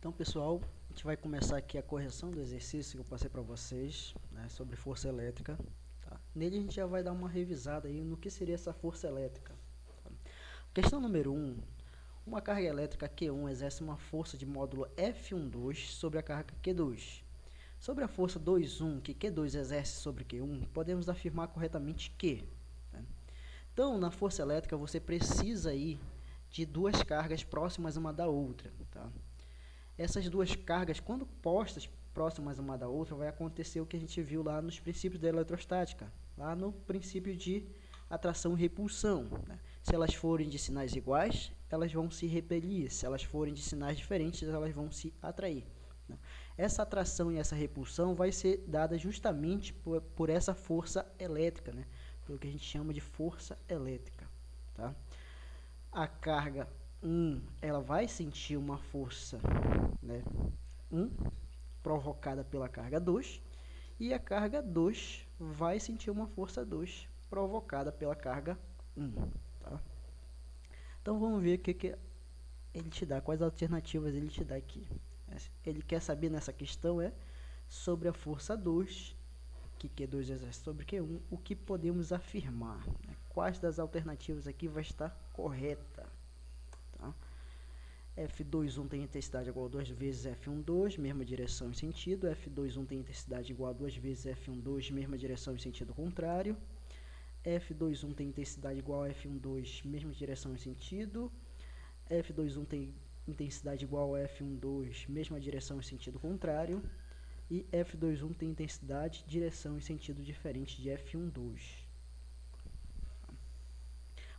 Então, pessoal, a gente vai começar aqui a correção do exercício que eu passei para vocês, né, sobre força elétrica. Tá? Nele a gente já vai dar uma revisada aí no que seria essa força elétrica. Tá? Questão número 1. Uma carga elétrica Q1 exerce uma força de módulo F12 sobre a carga Q2. Sobre a força 2,1 que Q2 exerce sobre Q1, podemos afirmar corretamente que... Tá? Então, na força elétrica, você precisa aí de duas cargas próximas uma da outra. Tá? Essas duas cargas, quando postas próximas uma da outra, vai acontecer o que a gente viu lá nos princípios da eletrostática, lá no princípio de atração e repulsão. Né? Se elas forem de sinais iguais, elas vão se repelir. Se elas forem de sinais diferentes, elas vão se atrair. Né? Essa atração e essa repulsão vai ser dada justamente por essa força elétrica, né? Pelo que a gente chama de força elétrica. Tá? A carga 1, ela vai sentir uma força, né, 1 provocada pela carga 2, e a carga 2 vai sentir uma força 2 provocada pela carga 1. Tá? Então vamos ver o que ele te dá, quais alternativas ele te dá aqui. Ele quer saber nessa questão sobre a força 2, que Q2 exerce sobre Q1, o que podemos afirmar, né? Quais das alternativas aqui vai estar correta. Tá? F21 tem intensidade igual a 2 vezes F12, mesma direção e sentido. F21 tem intensidade igual a 2 vezes F12, mesma direção e sentido contrário. F21 tem intensidade igual a F12, mesma direção e sentido. F21 tem intensidade igual a F12, mesma direção e sentido contrário. E F21 tem intensidade, direção e sentido diferente de F12.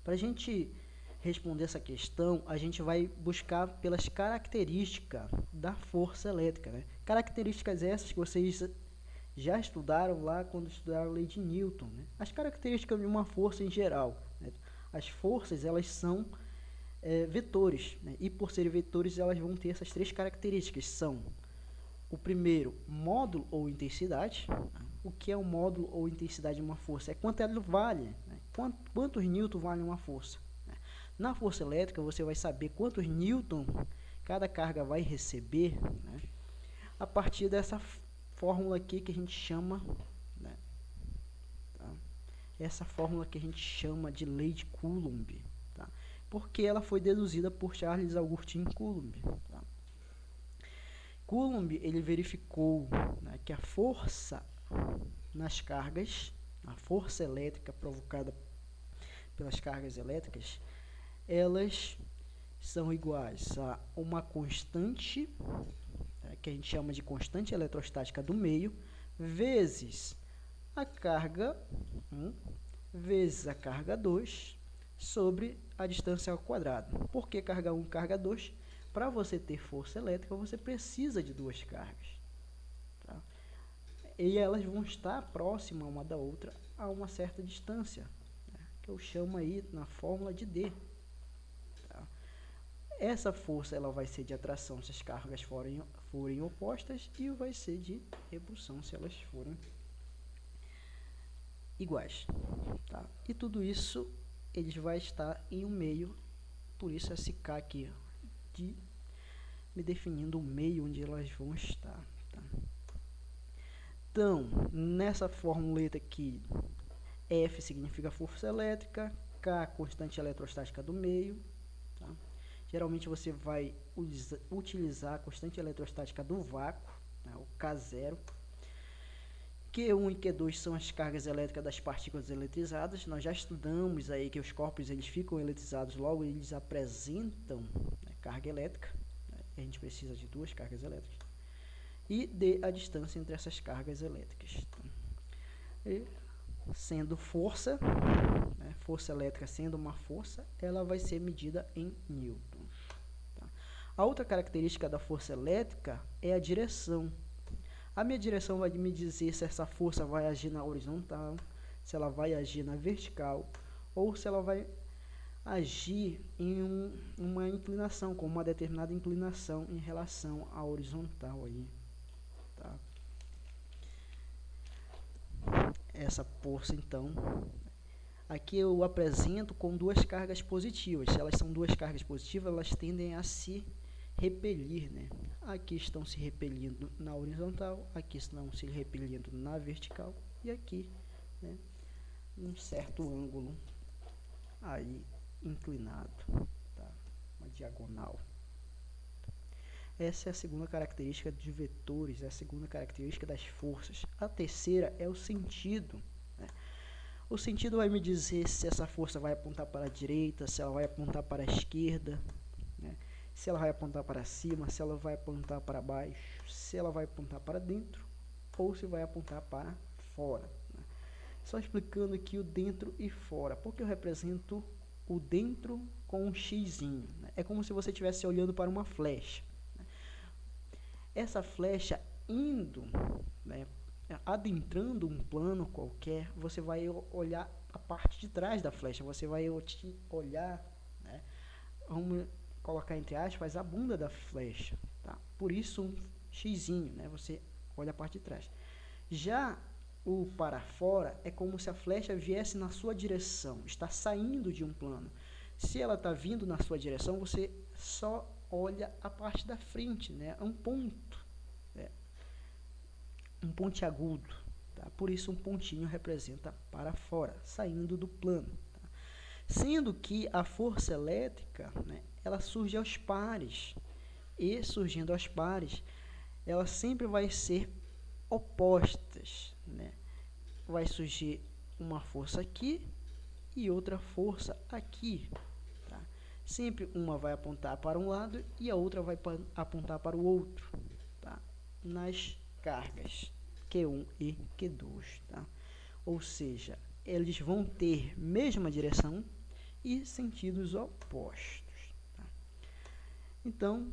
Para a gente responder essa questão, a gente vai buscar pelas características da força elétrica. Né? Características essas que vocês já estudaram lá quando estudaram a lei de Newton. Né? As características de uma força em geral. Né? As forças, elas são vetores. Né? E por serem vetores, elas vão ter essas três características. São o primeiro, módulo ou intensidade. O que é o módulo ou intensidade de uma força? É quanto ela vale. Né? Quantos newton vale uma força? Na força elétrica, você vai saber quantos newton cada carga vai receber, né, a partir dessa fórmula aqui que a gente chama, né, tá, essa fórmula que a gente chama de lei de Coulomb, tá, porque ela foi deduzida por Charles Augustin Coulomb. Tá. Coulomb, ele verificou, né, que a força nas cargas, a força elétrica provocada pelas cargas elétricas, elas são iguais a uma constante, que a gente chama de constante eletrostática do meio, vezes a carga 1, vezes a carga 2, sobre a distância ao quadrado. Por que carga 1 e carga 2? Para você ter força elétrica, você precisa de duas cargas. Tá? E elas vão estar próximas uma da outra a uma certa distância, né, que eu chamo aí na fórmula de D. Essa força ela vai ser de atração se as cargas forem opostas e vai ser de repulsão se elas forem iguais. Tá? E tudo isso eles vai estar em um meio, por isso esse K aqui, de me definindo o meio onde elas vão estar. Tá? Então, nessa formuleta aqui, F significa força elétrica, K constante eletrostática do meio. Tá? Geralmente você vai utilizar a constante eletrostática do vácuo, né, o K0. Q1 e Q2 são as cargas elétricas das partículas eletrizadas. Nós já estudamos aí que os corpos eles ficam eletrizados, logo eles apresentam, né, carga elétrica. Né, a gente precisa de duas cargas elétricas. E D, a distância entre essas cargas elétricas. E, sendo força, né, força elétrica sendo uma força, ela vai ser medida em newton. Tá? A outra característica da força elétrica é a direção. A minha direção vai me dizer se essa força vai agir na horizontal, se ela vai agir na vertical, ou se ela vai agir em uma inclinação, com uma determinada inclinação em relação à horizontal aí. Tá? Essa força, então, aqui eu apresento com duas cargas positivas. Se elas são duas cargas positivas, elas tendem a se repelir, né? aqui estão se repelindo na horizontal, aqui estão se repelindo na vertical, e aqui, né, um certo ângulo aí inclinado, tá? Uma diagonal. Essa é a segunda característica de vetores, é a segunda característica das forças. A terceira é o sentido, né? O sentido vai me dizer se essa força vai apontar para a direita, se ela vai apontar para a esquerda, né? Se ela vai apontar para cima, se ela vai apontar para baixo, se ela vai apontar para dentro ou se vai apontar para fora, né? Só explicando aqui o dentro e fora, porque eu represento o dentro com um xizinho, né? É como se você estivesse olhando para uma flecha. Essa flecha indo, né, adentrando um plano qualquer, você vai olhar a parte de trás da flecha, você vai olhar, né, vamos colocar entre aspas, a bunda da flecha, tá? Por isso um xizinho, né, você olha a parte de trás. Já o para fora é como se a flecha viesse na sua direção, está saindo de um plano. Se ela está vindo na sua direção, você só olha a parte da frente, né? Um ponto, né? Um pontiagudo, tá? Por isso um pontinho representa para fora, saindo do plano, tá? Sendo que a força elétrica, né, ela surge aos pares, e surgindo aos pares, ela sempre vai ser opostas, né? Vai surgir uma força aqui e outra força aqui, tá? Sempre uma vai apontar para um lado e a outra vai apontar para o outro, tá? Nas cargas Q1 e Q2, tá? Ou seja, eles vão ter mesma direção e sentidos opostos, tá? Então,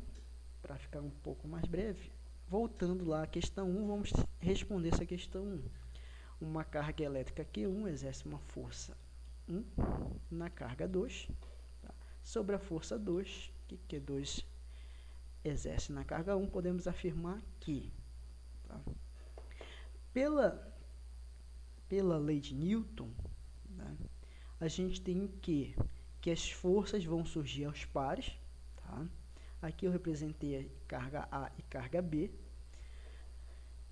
para ficar um pouco mais breve, voltando lá à questão 1, vamos responder essa questão 1. Uma carga elétrica Q1 exerce uma força 1 na carga 2, tá? Sobre a força 2, que Q2 exerce na carga 1, podemos afirmar que, tá, pela lei de Newton, né, a gente tem que as forças vão surgir aos pares, tá? Aqui eu representei a carga A e carga B.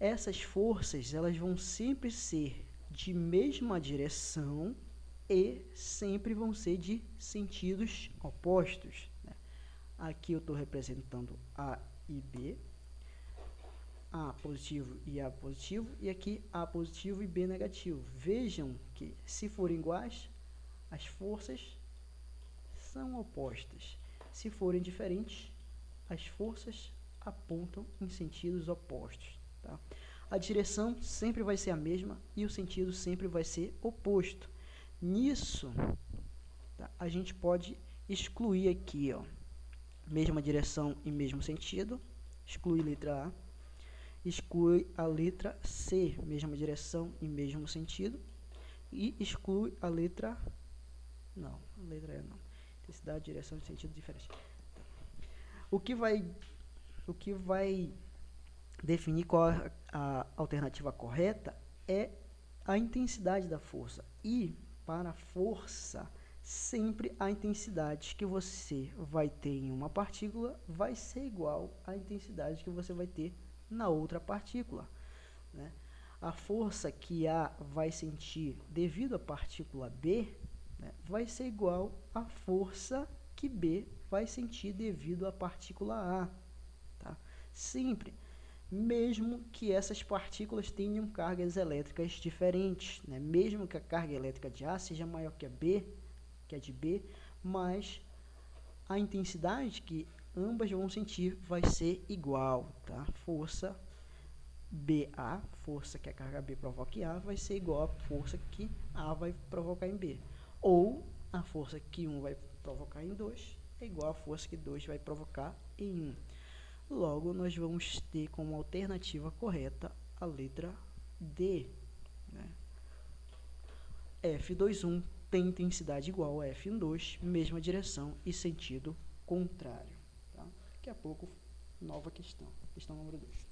Essas forças, elas vão sempre ser de mesma direção e sempre vão ser de sentidos opostos, né? Aqui eu estou representando A e B, A positivo e A positivo, e aqui A positivo e B negativo. Vejam que, se forem iguais, as forças são opostas. Se forem diferentes, as forças apontam em sentidos opostos, tá? A direção sempre vai ser a mesma e o sentido sempre vai ser oposto. Nisso, tá, a gente pode excluir aqui, ó, mesma direção e mesmo sentido, exclui letra A, exclui a letra C, mesma direção e mesmo sentido, e exclui a letra não, a letra E não, intensidade, direção e sentido diferente. O que vai definir qual a alternativa correta é a intensidade da força. E para a força, sempre a intensidade que você vai ter em uma partícula vai ser igual à intensidade que você vai ter na outra partícula, né? A força que A vai sentir devido à partícula B, né, vai ser igual à força que B vai sentir devido à partícula A, tá? Sempre, mesmo que essas partículas tenham cargas elétricas diferentes, né? Mesmo que a carga elétrica de A seja maior que a B, que a de B, mas a intensidade que ambas vão sentir vai ser igual, tá? Força BA, força que a carga B provoca em A, vai ser igual à força que A vai provocar em B. Ou a força que 1 vai provocar em 2 é igual à força que 2 vai provocar em 1. Logo, nós vamos ter como alternativa correta a letra D, né? F21 tem intensidade igual a F12, mesma direção e sentido contrário, tá? Daqui a pouco, nova questão. Questão número 2.